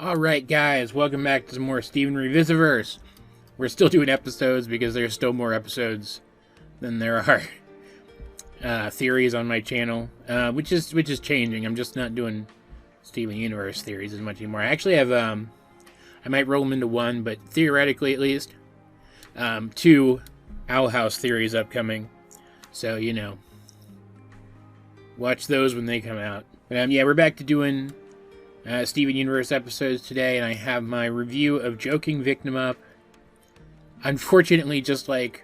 Alright guys, welcome back to some more Steven Revisi-Verse. We're still doing episodes because there's still more episodes than there are theories on my channel, which is changing. I'm just not doing Steven Universe theories as much anymore. I actually have, I might roll them into one, but theoretically at least, 2 Owl House theories upcoming. So, you know, watch those when they come out. But yeah, we're back to doing Steven Universe episodes today, and I have my review of Joking Victim up. Unfortunately, just like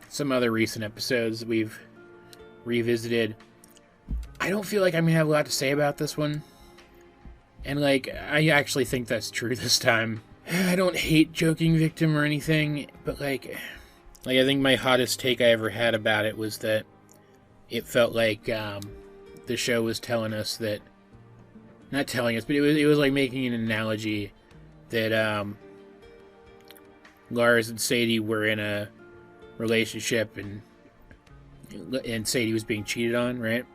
some other recent episodes that we've revisited, I don't feel like I'm going to have a lot to say about this one. And, like, I actually think that's true this time. I don't hate Joking Victim or anything, but, like I think my hottest take I ever had about it was that it felt like the show was telling us that, not telling us, but it was like making an analogy that Lars and Sadie were in a relationship and Sadie was being cheated on, right?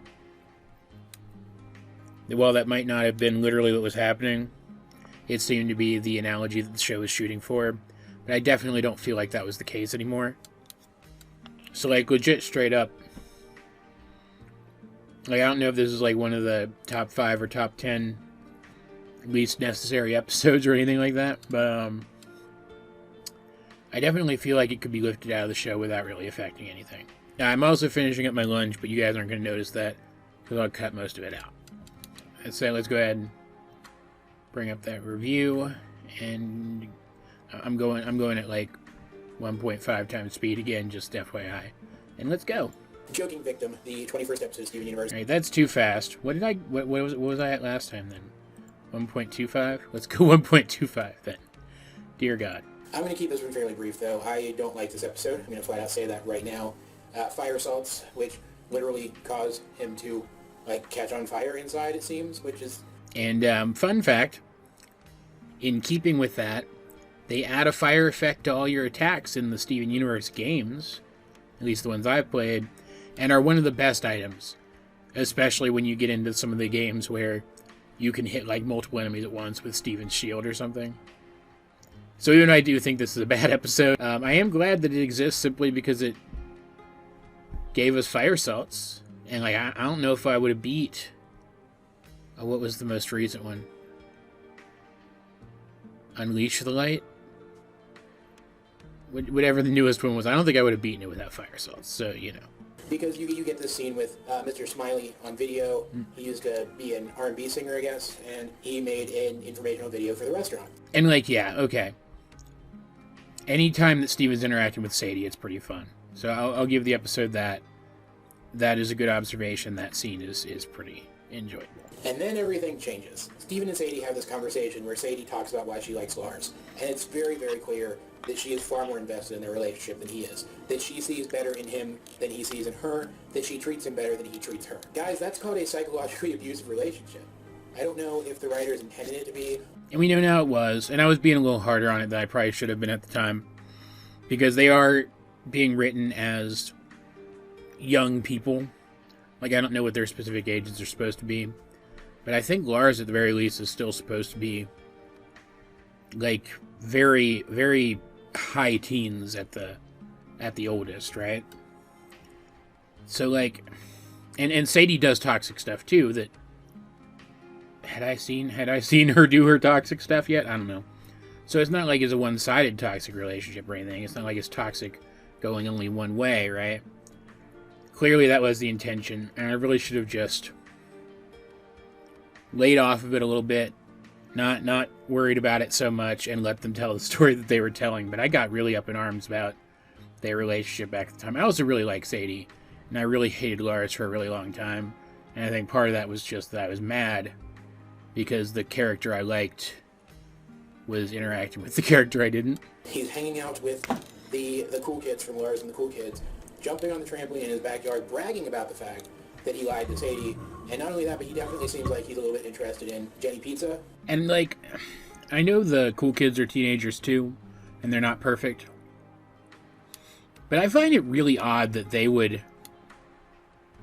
While that might not have been literally what was happening, it seemed to be the analogy that the show was shooting for. But I definitely don't feel like that was the case anymore. So, like, legit straight up, like, I don't know if this is, like, one of the top 5 or top 10 least necessary episodes or anything like that, but, I definitely feel like it could be lifted out of the show without really affecting anything. Now, I'm also finishing up my lunch, but you guys aren't going to notice that, because I'll cut most of it out. So, let's go ahead and bring up that review, and I'm going at, like, 1.5 times speed again, just FYI. And let's go. Joking Victim, the 21st episode of Steven Universe. Alright, that's too fast. What was I at last time then? 1.25? Let's go 1.25 then. Dear God. I'm going to keep this one fairly brief, though. I don't like this episode. I'm going to flat out say that right now. Fire salts, which literally cause him to, like, catch on fire inside, it seems, which is... And, fun fact, in keeping with that, they add a fire effect to all your attacks in the Steven Universe games, at least the ones I've played, and are one of the best items, especially when you get into some of the games where you can hit, like, multiple enemies at once with Steven's shield or something. So even though I do think this is a bad episode, I am glad that it exists simply because it gave us fire salts. And, like, I don't know if I would have beat... what was the most recent one? Unleash the Light? Whatever the newest one was, I don't think I would have beaten it without fire salts, so, you know. Because you get this scene with Mr. Smiley on video. He used to be an R&B singer, I guess, and he made an informational video for the restaurant. And, like, yeah, okay. Anytime that Steven's interacting with Sadie, it's pretty fun. So I'll give the episode that. That is a good observation. That scene is pretty enjoyable. And then everything changes. Steven and Sadie have this conversation where Sadie talks about why she likes Lars. And it's very, very clear that she is far more invested in their relationship than he is. That she sees better in him than he sees in her. That she treats him better than he treats her. Guys, that's called a psychologically abusive relationship. I don't know if the writers intended it to be. And we know now it was. And I was being a little harder on it than I probably should have been at the time. Because they are being written as young people. Like, I don't know what their specific ages are supposed to be. But I think Lars, at the very least, is still supposed to be, like, very, very high teens at the oldest, right? So, like, and Sadie does toxic stuff, too, that, had I seen her do her toxic stuff yet? I don't know. So it's not like it's a one-sided toxic relationship or anything. It's not like it's toxic going only one way, right? Clearly that was the intention, and I really should have just laid off of it a little bit, not worried about it so much, and let them tell the story that they were telling. But I got really up in arms about their relationship back at the time. I also really liked Sadie, and I really hated Lars for a really long time. And I think part of that was just that I was mad because the character I liked was interacting with the character I didn't. He's hanging out with the cool kids from Lars and the Cool Kids, jumping on the trampoline in his backyard, bragging about the fact that he lied to Sadie. And not only that, but he definitely seems like he's a little bit interested in Jenny Pizza. And, like, I know the Cool Kids are teenagers too, and they're not perfect. But I find it really odd that they would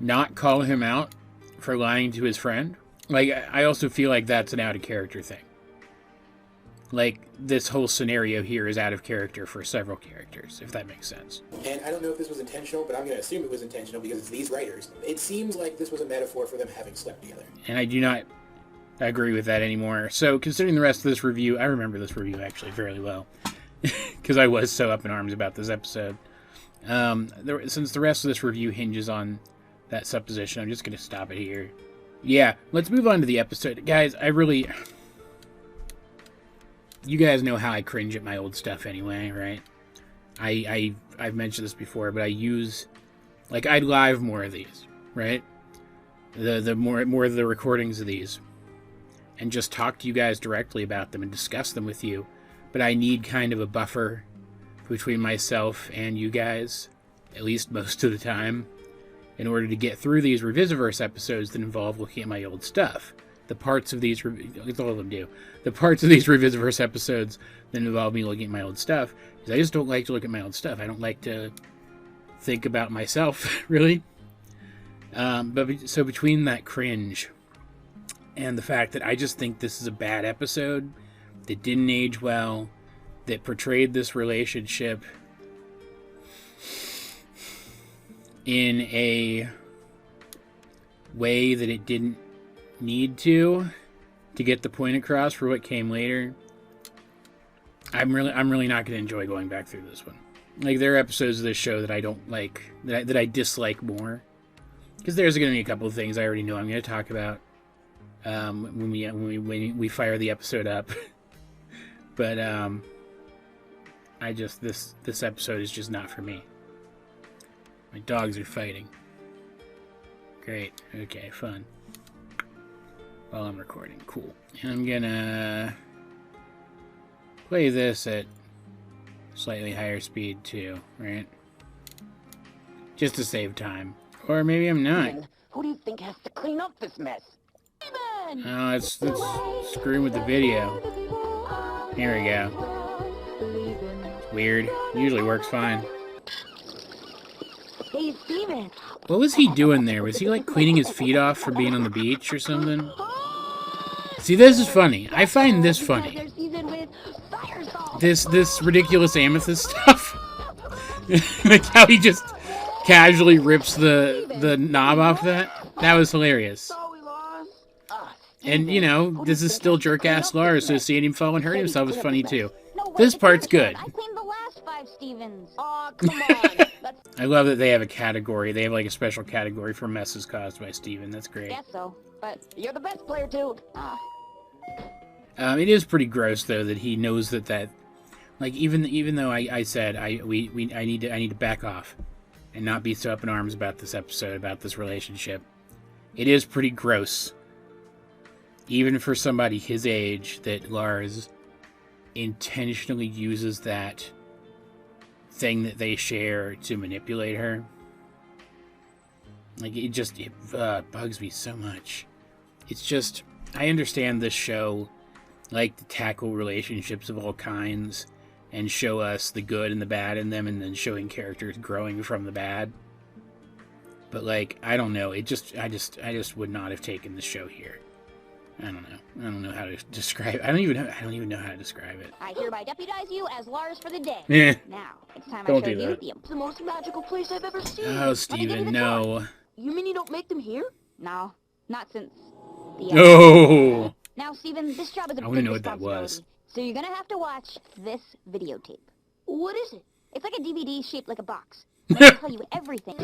not call him out for lying to his friend. Like, I also feel like that's an out-of-character thing. like, this whole scenario here is out of character for several characters, if that makes sense. And I don't know if this was intentional, but I'm going to assume it was intentional because it's these writers. It seems like this was a metaphor for them having slept together. And I do not agree with that anymore. So, considering the rest of this review, I remember this review actually fairly well, because I was so up in arms about this episode. Since the rest of this review hinges on that supposition, I'm just going to stop it here. Yeah, let's move on to the episode. Guys, you guys know how I cringe at my old stuff anyway, right? I've mentioned this before, but I use, like, I'd live more of these, right? The more of the recordings of these, and just talk to you guys directly about them and discuss them with you. But I need kind of a buffer between myself and you guys, at least most of the time, in order to get through these Revisi-Verse episodes that involve looking at my old stuff. The parts of these, it's all of them do. The parts of these Revisi-Verse episodes that involve me looking at my old stuff, because I just don't like to look at my old stuff. I don't like to think about myself, really. So between that cringe and the fact that I just think this is a bad episode that didn't age well, that portrayed this relationship in a way that it didn't need to get the point across for what came later, I'm really not going to enjoy going back through this one. Like, there are episodes of this show that I don't like, that I dislike more, because there's going to be a couple of things I already know I'm going to talk about when we fire the episode up. But this episode is just not for me. My dogs are fighting. Great. Okay, fun. While I'm recording. Cool. And I'm gonna play this at slightly higher speed too, right? Just to save time. Or maybe I'm not. Who do you think has to clean up this mess? Steven! Oh, it's screwing with the video. Here we go. Weird. Usually works fine. Hey, Steven. What was he doing there? Was he, like, cleaning his feet off for being on the beach or something? See, this is funny. I find this funny. This ridiculous amethyst stuff. Like how he just casually rips the knob off that. That was hilarious. And, you know, this is still jerk-ass Lars, so seeing him fall and hurt himself is funny, too. This part's good. I cleaned the last 5 Stevens. Aw, come on. I love that they have a category. They have, like, a special category for messes caused by Steven. That's great. Guess so, but you're the best player, too. It is pretty gross, though, that he knows that like, even though I said I need to back off and not be so up in arms about this episode, about this relationship. It is pretty gross, even for somebody his age, that Lars intentionally uses that thing that they share to manipulate her. Like, it bugs me so much. It's just, I understand this show like to tackle relationships of all kinds and show us the good and the bad in them, and then showing characters growing from the bad. But, like, I don't know. I just would not have taken the show here. I don't know how to describe it. I don't even know how to describe it. I hereby deputize you as Lars for the day. Yeah. Now, it's time Don't I show do you that. the most magical place I've ever seen. Oh, Steven, no. You mean you don't make them here? No, not since the No. Now, Steven, this job is a I wanna big know what that responsibility. was. So you're gonna have to watch this videotape. What is it? It's like a DVD shaped like a box. I'll tell you everything.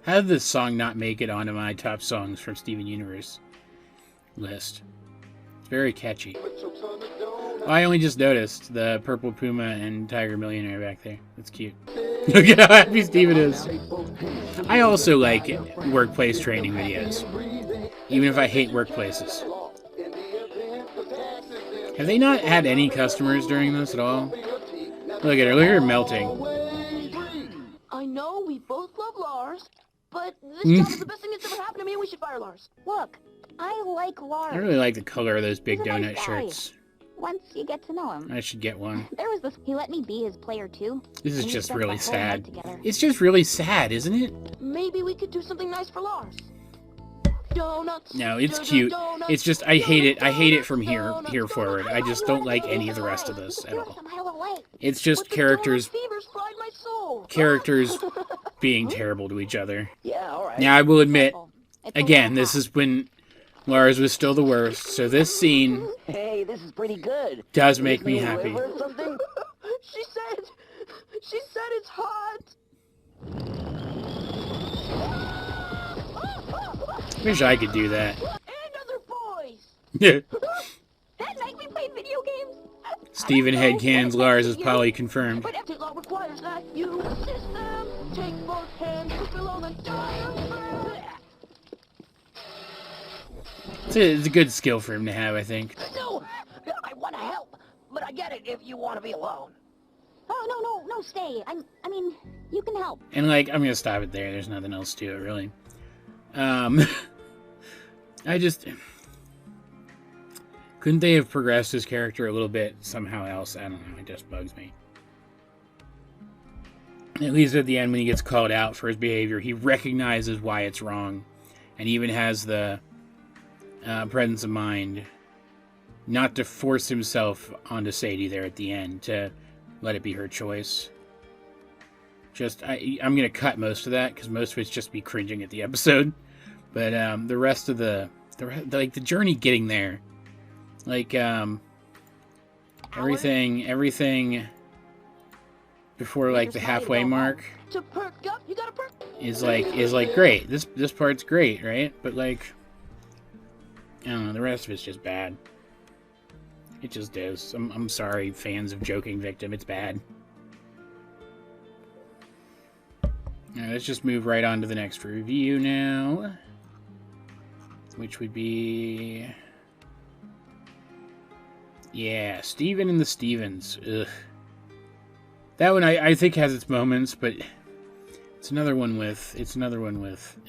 How did this song not make it onto my top songs from Steven Universe list? It's very catchy. I only just noticed the Purple Puma and Tiger Millionaire back there. That's cute. Look at how happy Steven is. I also like workplace training videos, even if I hate workplaces. Have they not had any customers during this at all? Look at her. Look at her melting. I know we both love Lars, but this job is the best thing that's ever happened to me, and we should fire Lars. Look, I like Lars. I really like the color of those big He's a nice donut guy. shirts. Once you get to know him. I should get one. There was this. He let me be his player too. This is and we just spent really the whole night sad. together. It's just really sad, isn't it? Maybe we could do something nice for Lars. Donuts. No, it's cute. It's just, I hate it. I hate it from here forward. I just don't like any of the rest of this at all. It's just characters being terrible to each other. Yeah, all right. Now, I will admit, again, this is when Lars was still the worst, so this scene Hey, this is pretty good. does make me happy. She said it's hot. Wish I could do that. And other boys. That night we played video games. Steven headcanons Lars is poly confirmed. But ethic law requires that you assist them. Take both hands to below the diaphragm. It's a good skill for him to have, I think. No, I want to help, but I get it if you want to be alone. Oh, no, stay. I mean, you can help. And, like, I'm gonna stop it there. There's nothing else to it, really. I just... Couldn't they have progressed his character a little bit somehow else? I don't know. It just bugs me. At least at the end, when he gets called out for his behavior, he recognizes why it's wrong. And even has the presence of mind not to force himself onto Sadie there at the end, to let it be her choice. Just, I'm going to cut most of that, because most of it's just me cringing at the episode. But the rest of the journey getting there, like, everything before, like, the halfway mark is like great. This part's great, right? But, like, I don't know, the rest of it's just bad. It just is. I'm sorry, fans of Joking Victim. It's bad. Alright, let's just move right on to the next review now. Which would be... Yeah, Steven and the Stevens. Ugh. That one I think has its moments, but it's another one with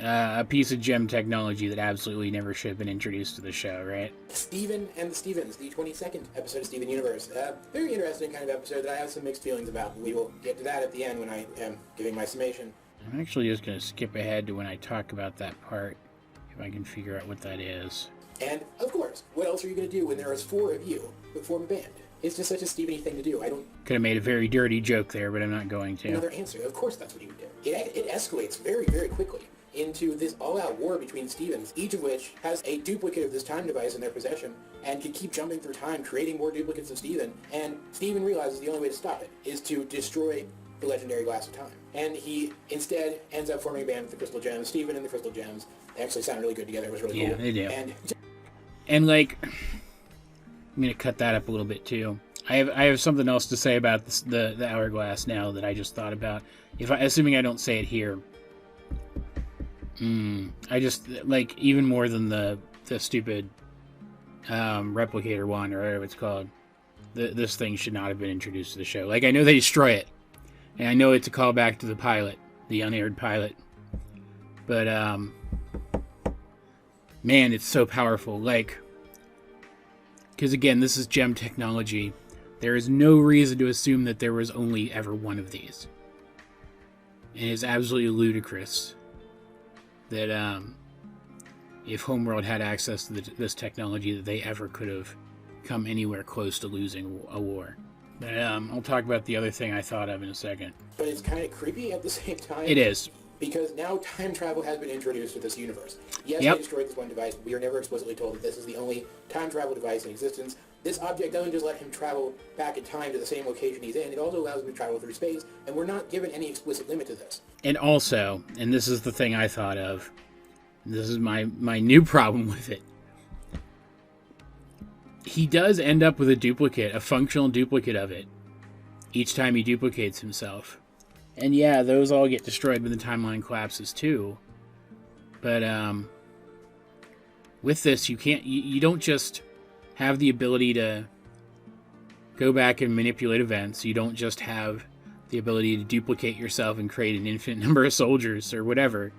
a piece of gem technology that absolutely never should have been introduced to the show, right? Steven and the Stevens, the 22nd episode of Steven Universe. Very interesting kind of episode that I have some mixed feelings about. We will get to that at the end when I am giving my summation. I'm actually just going to skip ahead to when I talk about that part, if I can figure out what that is. And, of course, what else are you going to do when there is 4 of you that form a band? It's just such a Steven-y thing to do. Could have made a very dirty joke there, but I'm not going to. Another answer. Of course that's what he would do. It escalates very, very quickly into this all-out war between Stevens, each of which has a duplicate of this time device in their possession, and can keep jumping through time, creating more duplicates of Steven, and Steven realizes the only way to stop it is to destroy the legendary Glass of Time. And he instead ends up forming a band with the Crystal Gems. Steven and the Crystal Gems, they actually sound really good together. It was really cool. Yeah, they do. And like, I'm going to cut that up a little bit too. I have something else to say about this, the hourglass now that I just thought about. Assuming I don't say it here. I just, like, even more than the stupid replicator one, or whatever it's called, this thing should not have been introduced to the show. Like, I know they destroy it, and I know it's a callback to the pilot, the unaired pilot, but man, it's so powerful. Like, because again, this is gem technology. There is no reason to assume that there was only ever one of these. It is absolutely ludicrous that if Homeworld had access to this technology, that they ever could have come anywhere close to losing a war. But I'll talk about the other thing I thought of in a second. But it's kind of creepy at the same time. It is. Because now time travel has been introduced to this universe. Yes, Yep. They destroyed this one device. We are never explicitly told that this is the only time travel device in existence. This object doesn't just let him travel back in time to the same location he's in. It also allows him to travel through space, and we're not given any explicit limit to this. And also, and this is the thing I thought of, this is my new problem with it. He does end up with a duplicate, a functional duplicate of it, each time he duplicates himself. And yeah, those all get destroyed when the timeline collapses too. But with this, you don't just have the ability to go back and manipulate events. You don't just have the ability to duplicate yourself and create an infinite number of soldiers or whatever.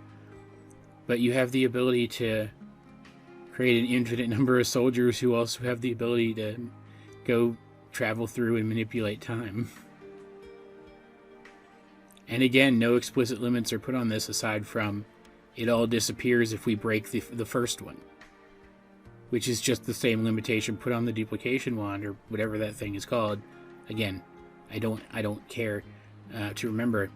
But you have the ability to create an infinite number of soldiers who also have the ability to go travel through and manipulate time. And again, no explicit limits are put on this aside from it all disappears if we break the first one. Which is just the same limitation put on the duplication wand, or whatever that thing is called. Again, I don't care to remember.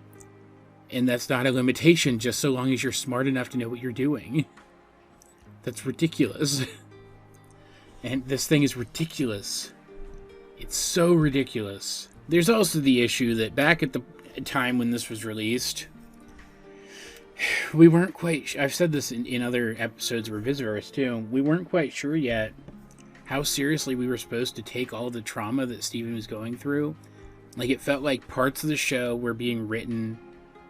And that's not a limitation, just so long as you're smart enough to know what you're doing. That's ridiculous. And this thing is ridiculous. It's so ridiculous. There's also the issue that back at the time when this was released, we weren't quite... I've said this in other episodes of Revisi-Verse too. We weren't quite sure yet how seriously we were supposed to take all the trauma that Steven was going through. Like, it felt like parts of the show were being written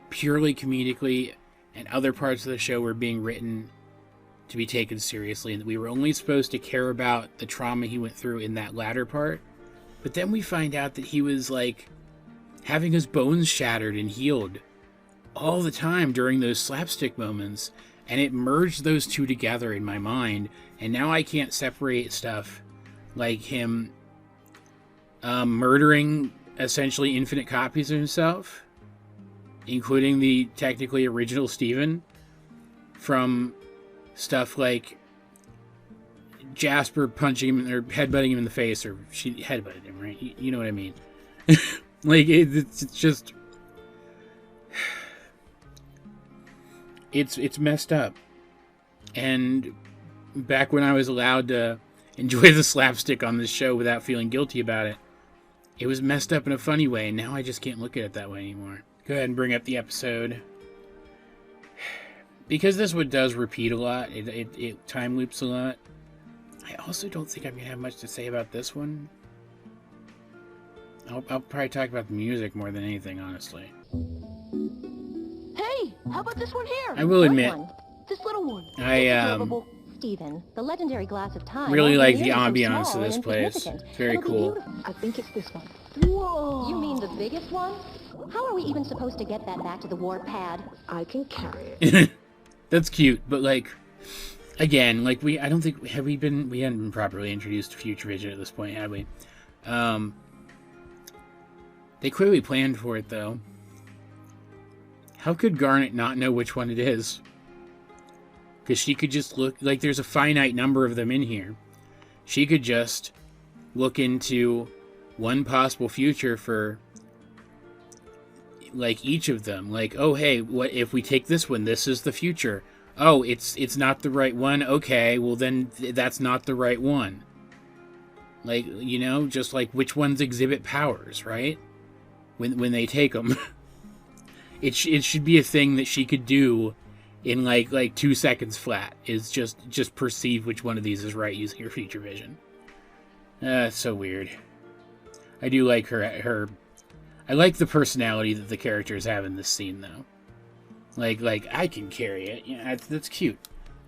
purely comedically, and other parts of the show were being written to be taken seriously, and that we were only supposed to care about the trauma he went through in that latter part. But then we find out that he was, like, having his bones shattered and healed all the time during those slapstick moments, and it merged those two together in my mind, and now I can't separate stuff like him murdering essentially infinite copies of himself, including the technically original Steven, from stuff like Jasper punching him or headbutting him in the face, or she headbutted him, right? You know what I mean? Like, it's just... It's messed up. And back when I was allowed to enjoy the slapstick on this show without feeling guilty about it, it was messed up in a funny way, and now I just can't look at it that way anymore. Go ahead and bring up the episode. Because this one does repeat a lot, it time loops a lot, I also don't think I'm going to have much to say about this one. I'll probably talk about the music more than anything, honestly. Hey, how about this one here? I will admit, This little one. Steven, the legendary glass of time. really like the ambiance of this place. It's very cool. I think it's this one. Whoa. You mean the biggest one? How are we even supposed to get that back to the warp pad? I can carry it. That's cute, but like, again, like I don't think, we hadn't been properly introduced to Future Vision at this point, had we? They clearly planned for it, though. How could Garnet not know which one it is? Because she could just look, like, there's a finite number of them in here. She could just look into one possible future for, like, each of them. Like, oh, hey, what if we take this one? This is the future. Oh, it's not the right one? Okay, well then that's not the right one. Like, you know, just like which ones exhibit powers, right? When they take them. It should be a thing that she could do in like 2 seconds flat, is just perceive which one of these is right using her future vision. It's so weird. I do like her I like the personality that the characters have in this scene, though. Like I can carry it. Yeah, that's cute.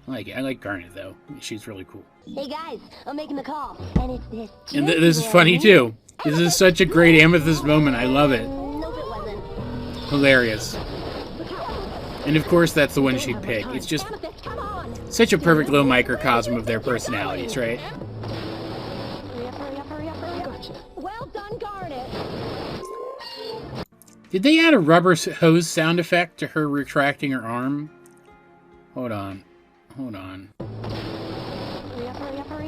I like it. I like Garnet, though. She's really cool. Hey guys, I'm making the call, and it's this. And this is funny too. This is such a great Amethyst moment. I love it. Nope, it wasn't. Hilarious. And of course, that's the one she'd pick. It's just such a perfect little microcosm of their personalities, right? Hurry up. Gotcha. Well done, Garnet. Did they add a rubber hose sound effect to her retracting her arm? Hold on. Hurry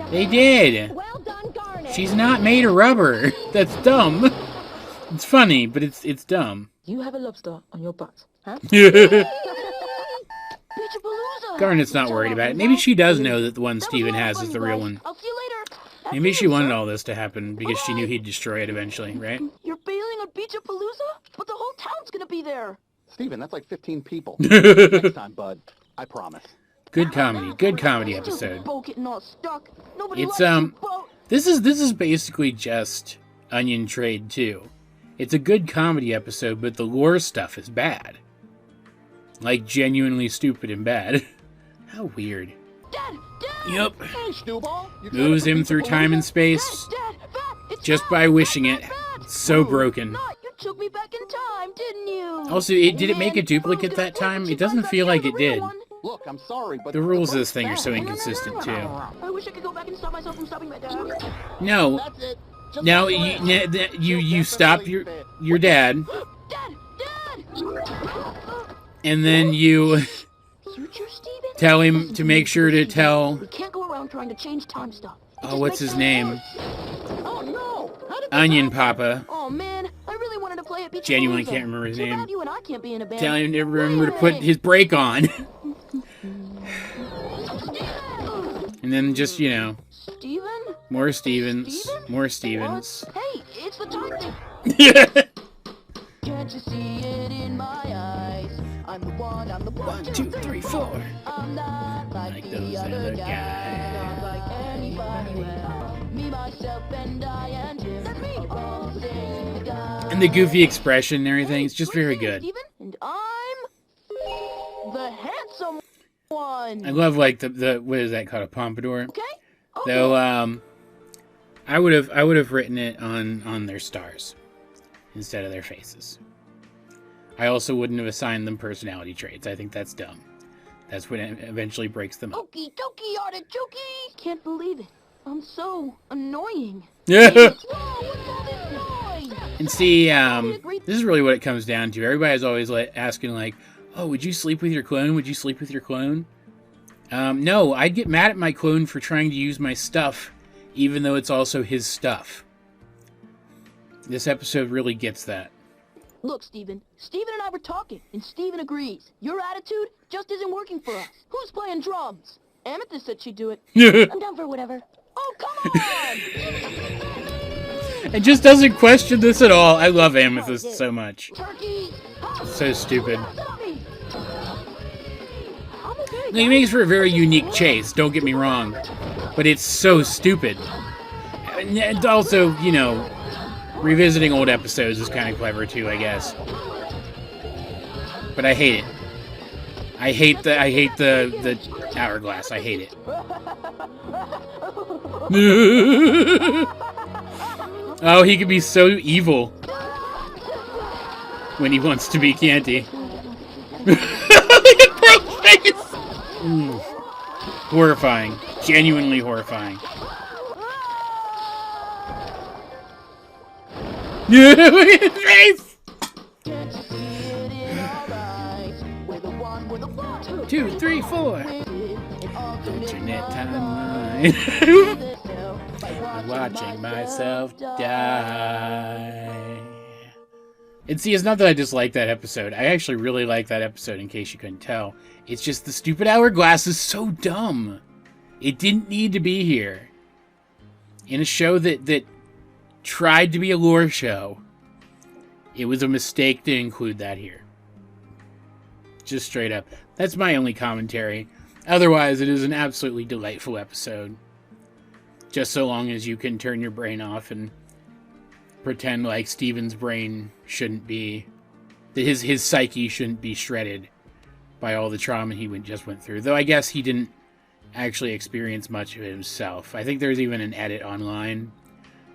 up. They did! Well done, Garnet. She's not made of rubber. That's dumb. It's funny, but it's dumb. You have a lobster on your butt. Huh? Beachapalooza. Garnet's not worried about it. Maybe she does know that the one Steven has is the real one. I'll see you later. Maybe she wanted all this to happen because she knew he'd destroy it eventually, right? You're bailing on Beachapalooza? But the whole town's gonna be there. Steven, that's like 15 people. Next time, bud. I promise. Good comedy episode. Boat getting all stuck. Nobody It's likes your boat. this is basically just Onion Trade 2. It's a good comedy episode, but the lore stuff is bad. Like, genuinely stupid and bad. How weird. Dad! Yep. Hey, Snowball. Moves him through time and space Dad! It's just Dad! by wishing it. Dad! It's so broken. Not, you took me back in time, didn't you? Also, did it make a duplicate that time? It doesn't feel like it did. Look, I'm sorry, but The rules of this thing are so inconsistent, too. I wish I could go back and stop myself from stopping my dad. No. That's it. Just Now, relax. you stop your dad, Dad! and then you... Suit yourself. Tell him to make sure to tell... We can't go around trying to change time stuff. Oh, what's his name? Oh no! How did Onion Papa. Oh man, I really wanted to play at Beach Genuinely Palooza. can't remember his Too name. bad you and I can't be in a band. Tell him to remember to put his brake on. And then just, you know, Steven? more Stevens, Steven? more Stevens. What? Hey, it's the time thing. Can't you see it in my eyes? I'm the one, I'm the one. 1, 2, 3, 4. I'm not like Like the those other other guys. Not like anybody else. Me, myself, and I, and him. That's me. Are all the same guy. And the goofy expression and everything, it's just very good. Steven, and I'm the handsome one. I love, like, the what is that called, a pompadour? Okay? Though, I would have written it on their stars instead of their faces. I also wouldn't have assigned them personality traits. I think that's dumb. That's what eventually breaks them up. Okie dokie, artichoke! Can't believe it. I'm so annoying. Yeah. Whoa, what's all this noise? And see, this is really what it comes down to. Everybody's always asking, like, oh, would you sleep with your clone? Would you sleep with your clone? No, I'd get mad at my clone for trying to use my stuff, even though it's also his stuff. This episode really gets that. Look, Steven and I were talking, and Steven agrees. Your attitude just isn't working for us. Who's playing drums? Amethyst said she'd do it. I'm down for whatever. Oh, come on! It just doesn't question this at all. I love Amethyst so much. Turkey! So stupid. Stop me! I'm okay. He makes for a very unique chase, don't get me wrong. But it's so stupid. And also, you know, revisiting old episodes is kind of clever too, I guess. But I hate it. I hate the hourglass. I hate it. Oh, he can be so evil when he wants to be, can't he? Look at Pearl's face! Horrifying. Genuinely horrifying. Look at his face! 2, 3, 4. Internet timeline. I'm watching myself die. And see, it's not that I dislike that episode. I actually really like that episode, in case you couldn't tell. It's just the stupid hourglass is so dumb. It didn't need to be here. In a show that tried to be a lore show, it was a mistake to include that here. Just straight up. That's my only commentary. Otherwise, it is an absolutely delightful episode. Just so long as you can turn your brain off and pretend like Steven's brain shouldn't be... that his psyche shouldn't be shredded by all the trauma he just went through. Though I guess he didn't actually experience much of it himself. I think there's even an edit online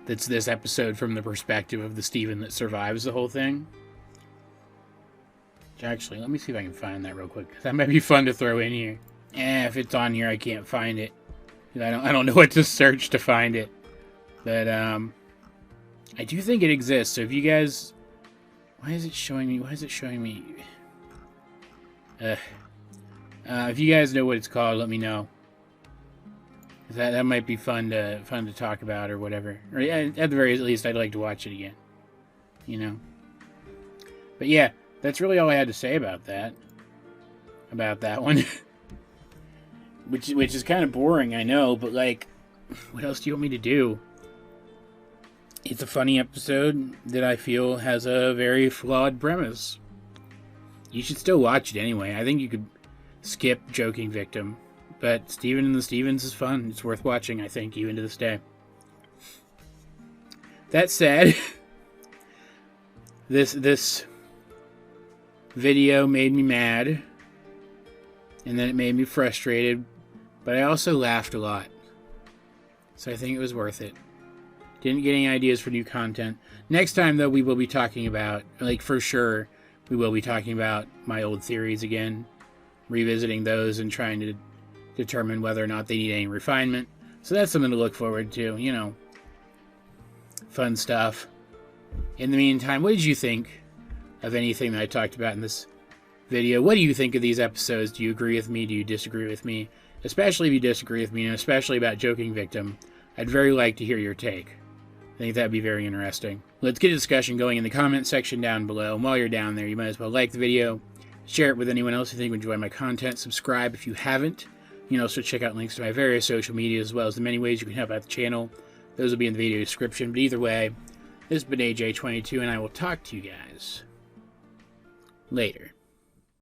that's this episode from the perspective of the Steven that survives the whole thing. Actually, let me see if I can find that real quick. That might be fun to throw in here. If it's on here, I can't find it. I don't know what to search to find it. But, I do think it exists. So if you guys... Why is it showing me? If you guys know what it's called, let me know. That might be fun to talk about or whatever. Or at the very least, I'd like to watch it again. You know? But yeah. That's really all I had to say about that. About that one. which is kind of boring, I know, but like, what else do you want me to do? It's a funny episode that I feel has a very flawed premise. You should still watch it anyway. I think you could skip Joking Victim. But Steven and the Stevens is fun. It's worth watching, I think, even to this day. That said, this video made me mad, and then it made me frustrated, but I also laughed a lot. So I think it was worth it. Didn't get any ideas for new content. Next time, though, we will be talking about, like, for sure, we will be talking about my old theories again, revisiting those and trying to determine whether or not they need any refinement. So that's something to look forward to, you know. Fun stuff. In the meantime, what did you think of anything that I talked about in this video. What do you think of these episodes? Do you agree with me? Do you disagree with me? Especially if you disagree with me, and especially about Joking Victim. I'd very like to hear your take. I think that'd be very interesting. Let's get a discussion going in the comment section down below. And while you're down there, you might as well like the video, share it with anyone else you think would enjoy my content, subscribe if you haven't. You can also check out links to my various social media, as well as the many ways you can help out the channel. Those will be in the video description. But either way, this has been AJ22, and I will talk to you guys later.